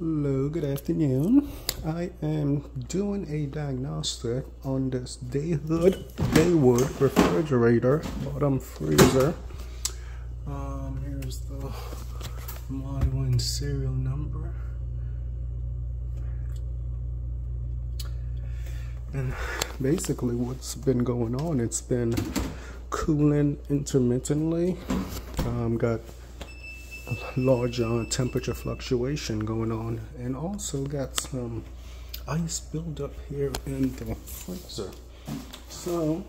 Hello, good afternoon. I am doing a diagnostic on this Daywood refrigerator, bottom freezer. Here's the model and serial number. And basically what's been going on, it's been cooling intermittently. Got large temperature fluctuation going on, and also got some ice buildup here in the freezer. So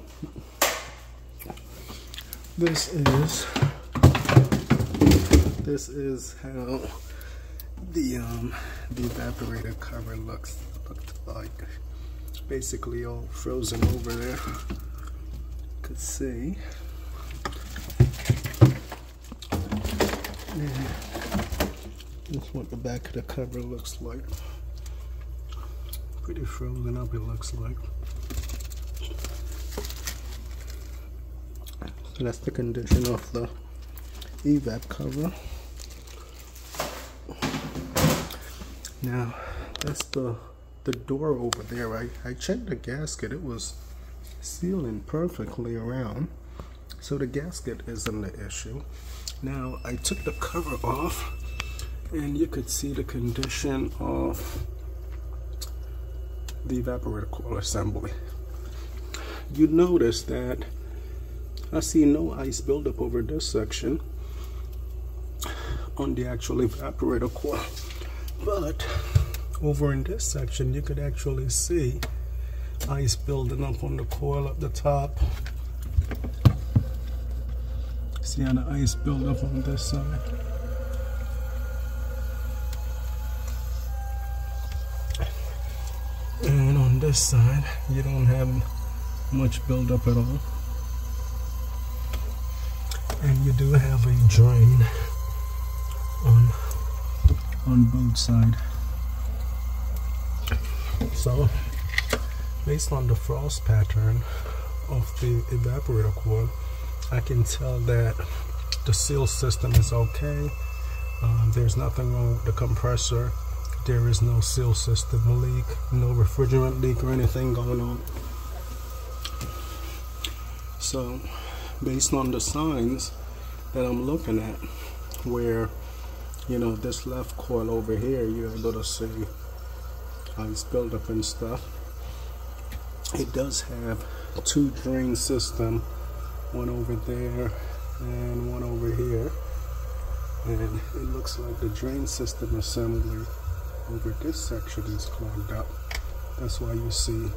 this is how the evaporator cover looked like. Basically all frozen over there. You could see. And this is what the back of the cover looks like. Pretty frozen up, it looks like. So that's the condition of the evap cover. Now that's the door over there. I checked the gasket. It was sealing perfectly around, so the gasket isn't the issue. Now I took the cover off, and you could see the condition of the evaporator coil assembly. You notice that I see no ice buildup over this section on the actual evaporator coil, but over in this section you could actually see ice building up on the coil at the top. See how the ice build up on this side. And on this side, you don't have much buildup at all. And you do have a drain on both sides. So, based on the frost pattern of the evaporator coil, I can tell that the seal system is okay. There's nothing wrong with the compressor. There is no seal system leak, no refrigerant leak or anything going on. So based on the signs that I'm looking at, where this left coil over here, you're able to see ice buildup and stuff. It does have two drain systems, one over there and one over here, and it looks like the drain system assembly over this section is clogged up. That's why you see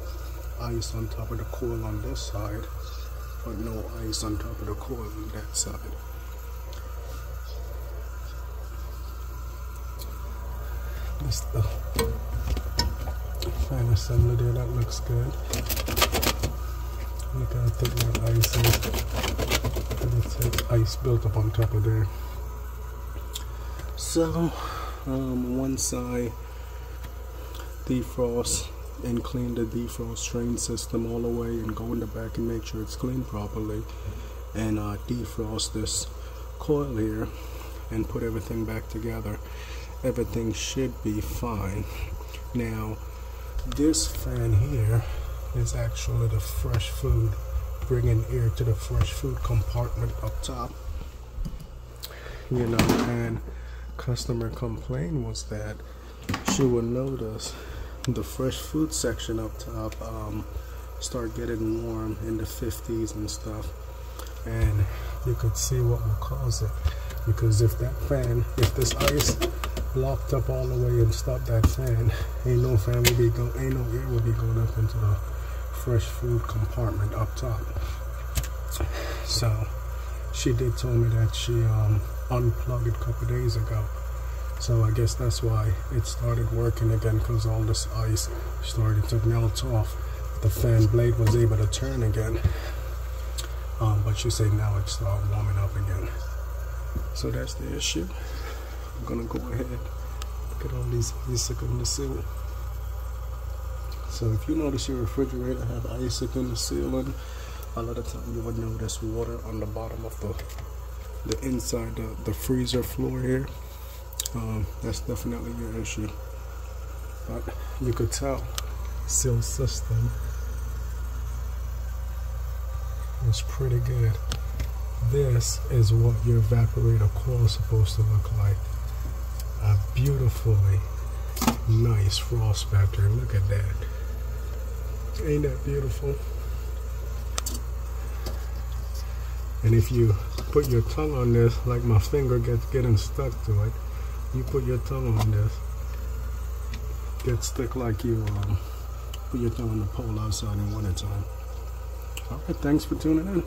ice on top of the coil on this side, but no ice on top of the coil on that side. That's the fan assembly there, that looks good. Look how thick that ice is. And it's ice built up on top of there. So, one side defrost and clean the defrost drain system all the way, and go in the back and make sure it's cleaned properly, and defrost this coil here and put everything back together. Everything should be fine. Now, this fan here is actually the fresh food, bringing air to the fresh food compartment up top. And customer complaint was that she would notice the fresh food section up top start getting warm in the 50s and stuff, and you could see what will cause it, because if this ice locked up all the way and stopped that fan, ain't no air will be going up into the fresh food compartment up top. So she did tell me that she unplugged it a couple days ago. So I guess that's why it started working again, because all this ice started to melt off. The fan blade was able to turn again. But she said now it's warming up again. So that's the issue. I'm gonna go ahead, look at all these icicle in the seal. So if you notice your refrigerator have icicle in the ceiling, a lot of time you would notice water on the bottom of the inside, the freezer floor here. that's definitely your issue. But you could tell seal system is pretty good. This is what your evaporator coil is supposed to look like. A beautifully nice frost pattern. Look at that. Ain't that beautiful? And if you put your tongue on this, like my finger getting stuck to it, you put your tongue on this, get stuck like you put your tongue on the pole outside in wintertime. Alright, thanks for tuning in.